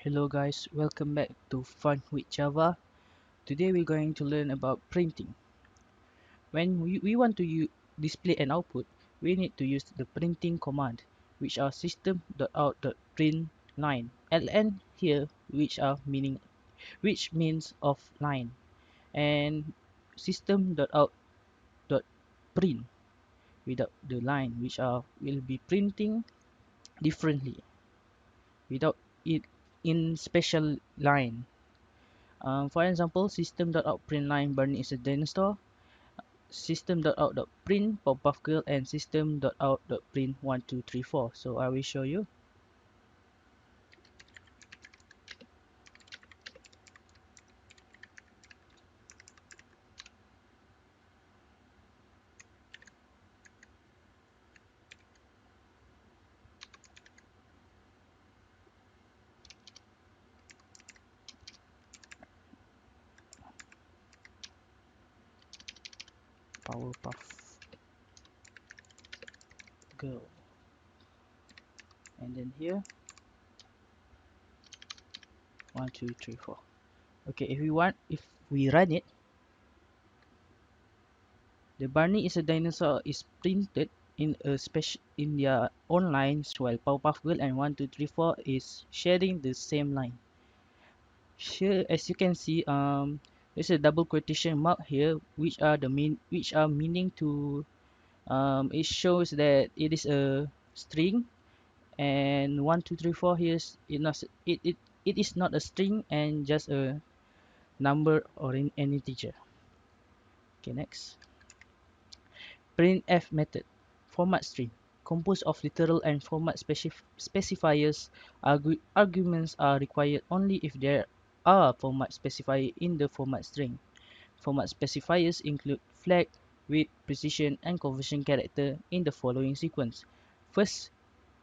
Hello guys, welcome back to Fun with Java. Today we're going to learn about printing. When we want to display an output, we need to use the printing command, which are system.out.print line. ln here, which means of line, and system.out.print without the line, which will be printing differently without it in special line. For example, system.out.println Barney is a dinosaur, system.out.print Powerpuff Girl, and system.out.print 1234. So I will show you. Powerpuff Girl, and then here 1234. Okay, if we run it, the Barney is a dinosaur is printed in a special in their own lines, while Powerpuff Girl and 1234 is sharing the same line. Here, as you can see, there's a double quotation mark here, which are meaning to it shows that it is a string, and 1234 here is it is not a string and just a number or an integer. Okay, next. Printf method. Format string. Composed of literal and format specifiers. Arguments are required only if there are format specifier in the format string. Format specifiers include flag, width, precision, and conversion character in the following sequence. First,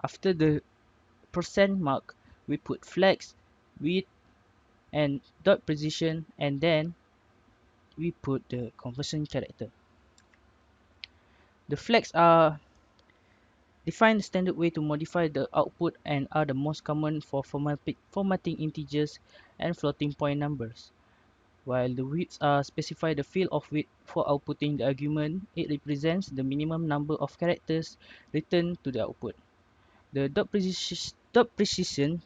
after the percent mark, we put flags, width, and dot precision, and then we put the conversion character. The flags are define the standard way to modify the output and are the most common for formatting integers and floating point numbers. While the widths are specify the field of width for outputting the argument, it represents the minimum number of characters returned to the output. The precision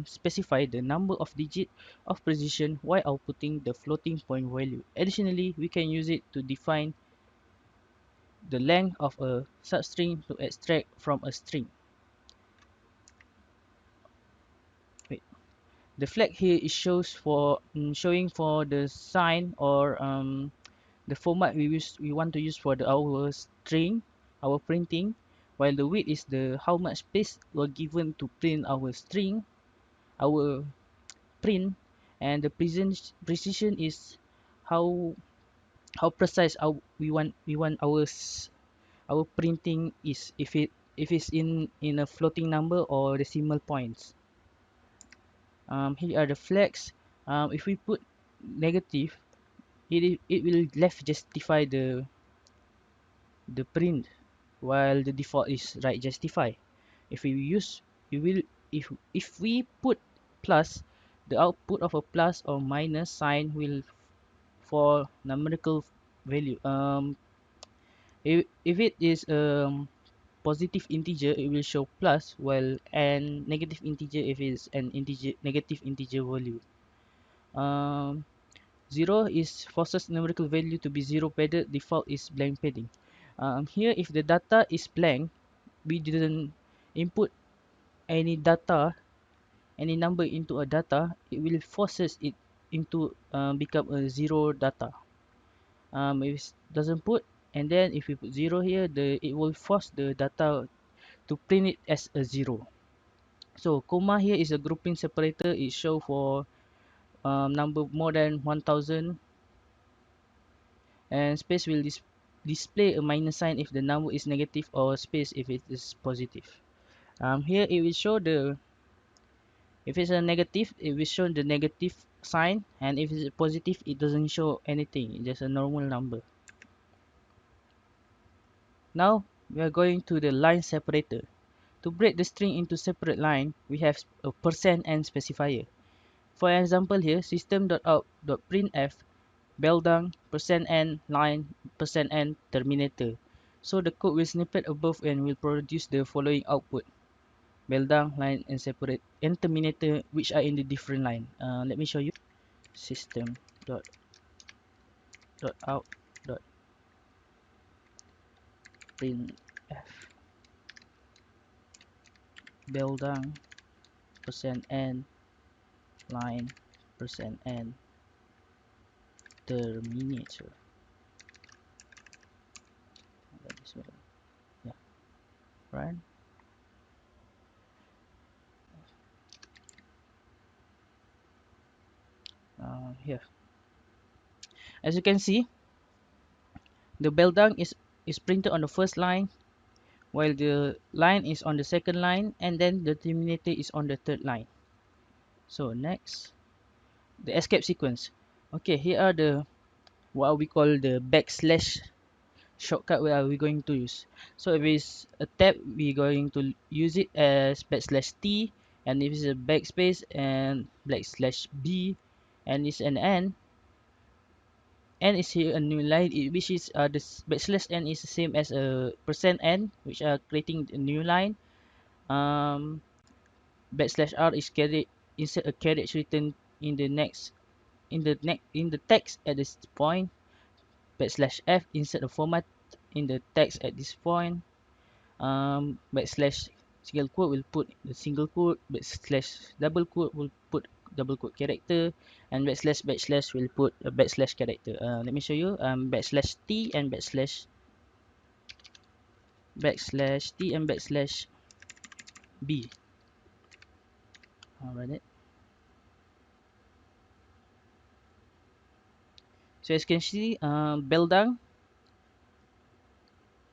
specify the number of digits of precision while outputting the floating point value. Additionally, we can use it to define the length of a substring to extract from a string. Wait. The flag here is showing for the sign or the format we want to use for our string, our printing, while the width is the how much space we're given to print our string, our print, and the precision is how precise we want our printing is, if it's in a floating number or decimal points. Here are the flags. If we put negative, it will left justify the print, while the default is right justify. If we use we will if we put plus, the output of a plus or minus sign will for numerical value. If it is positive integer, it will show plus, while and negative integer if it's an negative integer value. um 0 is forces numerical value to be 0 padded, default is blank padding. Here, if the data is blank, we didn't input any data, any number into a data, it will forces it into become a 0 data. If it doesn't put, and then if we put 0 here, it will force the data to print it as a 0. So comma here is a grouping separator. It show for number more than 1000, and space will display a minus sign if the number is negative, or space if it is positive. Here it will show if it's a negative, it will show the negative sign, and if it's positive, it doesn't show anything. It's just a normal number. Now we are going to the line separator. to break the string into separate line, we have a %n specifier. For example here, system.out.printf beldang %n line %n terminator. So the code will snippet above and will produce the following output: beldang line and separate and terminator, which are in the different line. Let me show you. System.out.printf beldang %n line %n terminator. Yeah, right. Here, as you can see, the beldang is printed on the first line, while the line is on the second line, and then the terminator is on the third line. So next, the escape sequence. Okay, here are the what we call the backslash shortcut where we going to use. So if it's a tab, we're going to use it as backslash T, and if it's a backspace and backslash B, and it's an N is here a new line, which is the backslash N is the same as a %n, which are creating a new line. Backslash R is carried insert a carriage written in the next in the text at this point. Backslash F insert a format in the text at this point. Backslash single quote will put the single quote. Backslash double quote will put double quote character, and backslash will put a backslash character. Let me show you. Backslash T and backslash T and backslash B. Run it. So as you can see, beldang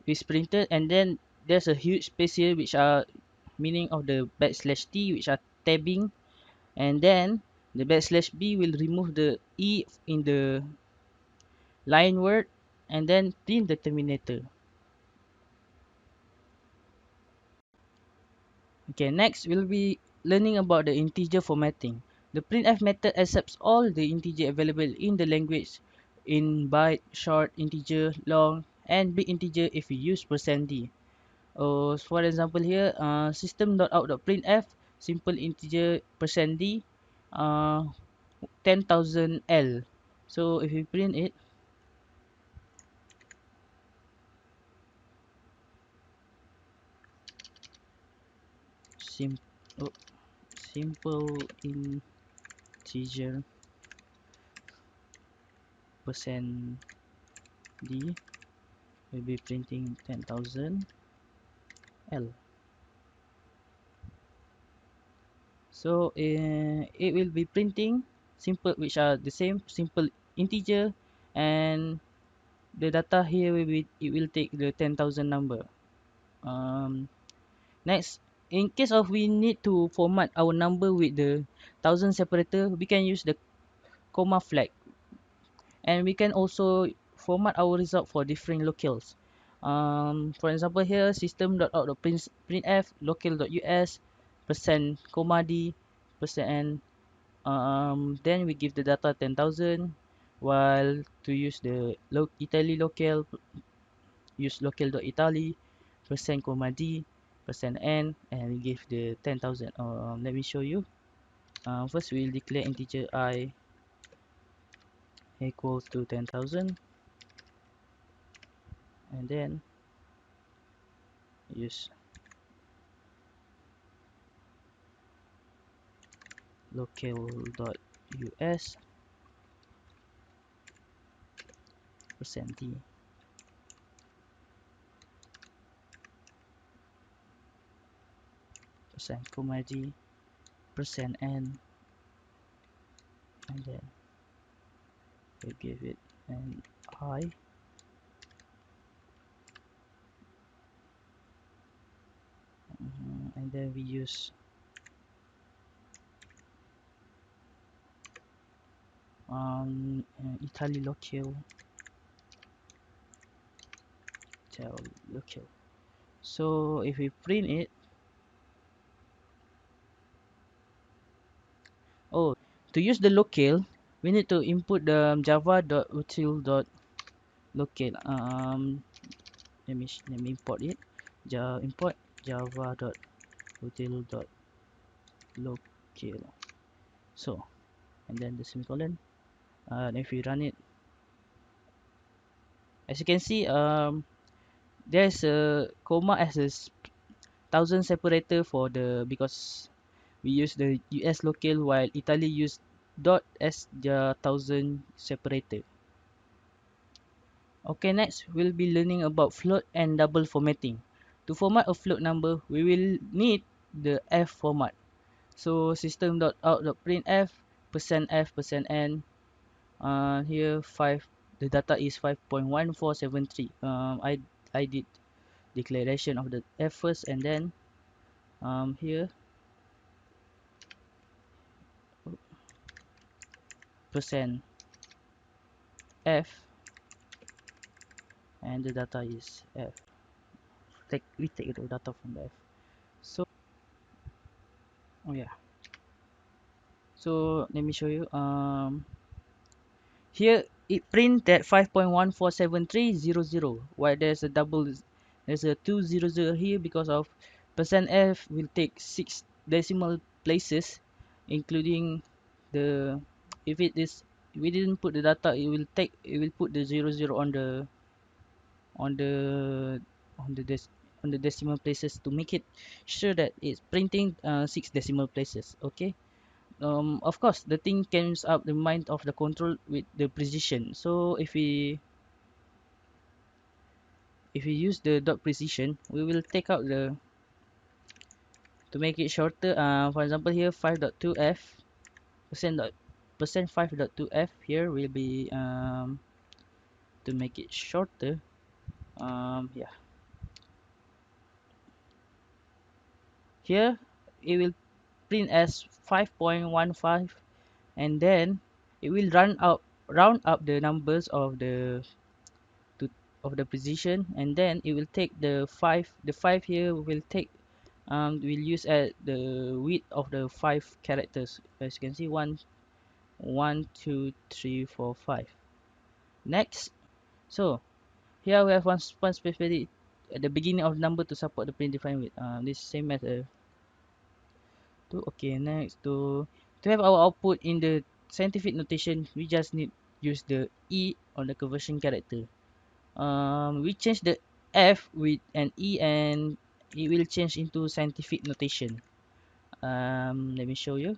is printed, and then there's a huge space here, which are meaning of the backslash T, which are tabbing, and then the backslash B will remove the E in the line word, and then print the terminator. Okay, next we'll be learning about the integer formatting. The printf method accepts all the integer available in the language in byte, short, integer, long, and big integer if we use %d. For example here, system.out.printf simple integer %d 10,000 L. So if we print it, sim oh, simple integer %d will be printing 10,000 L. So it will be printing simple, which are the same simple integer, and the data here will be, it will take the 10,000 number. Next, in case of we need to format our number with the 1000 separator, we can use the comma flag, and we can also format our result for different locales. For example here, system.out.printf local.us %d %n, then we give the data 10,000, while to use the Italy local, use local.italy %d %n, and we give the 10,000. Let me show you. First we'll declare integer I equals to 10,000, and then use local.us %d %d %n, and then we give it an I, and then we use Italy local tell local. So if we print it, Oh, to use the locale, we need to input the java.util.locale. Let me import it. Import java.util.locale. So, and then the semicolon. And if we run it, as you can see, there's a comma as a thousand separator for the, because we use the US locale while Italy used dot as their thousand separator. Okay, next we'll be learning about float and double formatting. To format a float number, we will need the F format. So system.out.printf %f%n. Here the data is 5.1473. I did declaration of the F first, and then here percent F, and the data is F. We take the data from the F. So oh yeah. So let me show you. Here it print that 5.147300. Why there's a 200 here because of %f will take 6 decimal places, including the, if it is, we didn't put the data, it will put the 00 on the on the des, on the decimal places to make it sure that it's printing 6 decimal places. Okay. Of course the thing comes up the mind of the control with the precision. So if we use the dot precision, we will take out the, to make it shorter. For example, here 5.2f percent 5.2f here will be to make it shorter. Yeah, here it will print as 5.15, and then it will round up the numbers of to of the position, and then it will take the 5 here will take, we'll use at the width of the 5 characters. As you can see, 1 2 3 4 5. Next, so here we have one specific at the beginning of number to support the predefined width. This same method. Okay, next, to have our output in the scientific notation, we just need use the E on the conversion character. We change the F with an E, and it will change into scientific notation. Let me show you.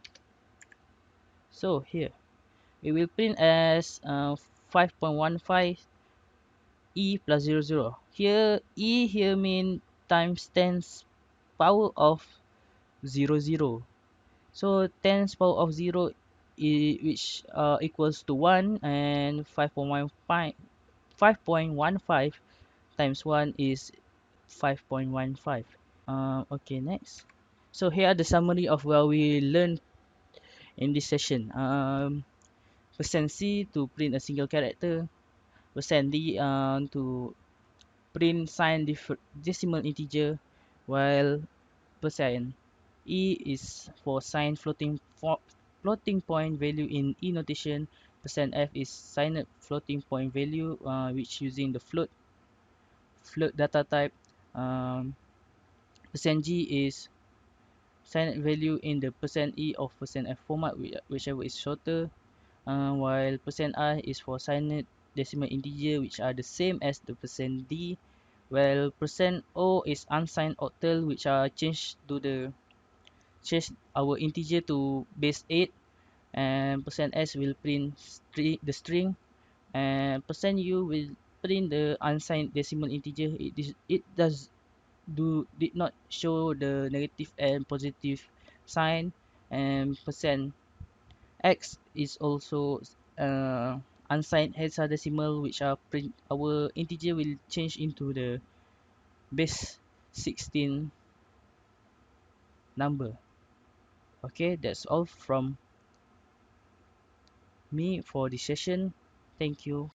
So here it will print as 5.15 E plus 00. Here E here mean times 10's power of 00. So 10's power of 0, which equals to 1, and 5.15 times 1 is 5.15. Okay, next. So here are the summary of what we learned in this session. %C to print a single character, %D to print signed decimal integer, while %E is for signed floating point value in E notation. %F is signed floating point value, which using the float data type. %G is signed value in the %E of %F format, whichever is shorter. While %I is for signed decimal integer, which are the same as the %D. While %O is unsigned octal, which are change our integer to base 8. And %S will print the string, and %U will print the unsigned decimal integer. It did not show the negative and positive sign. And %X is also unsigned hexadecimal, which are print our integer will change into the base 16 number. Okay, that's all from me for this session. Thank you.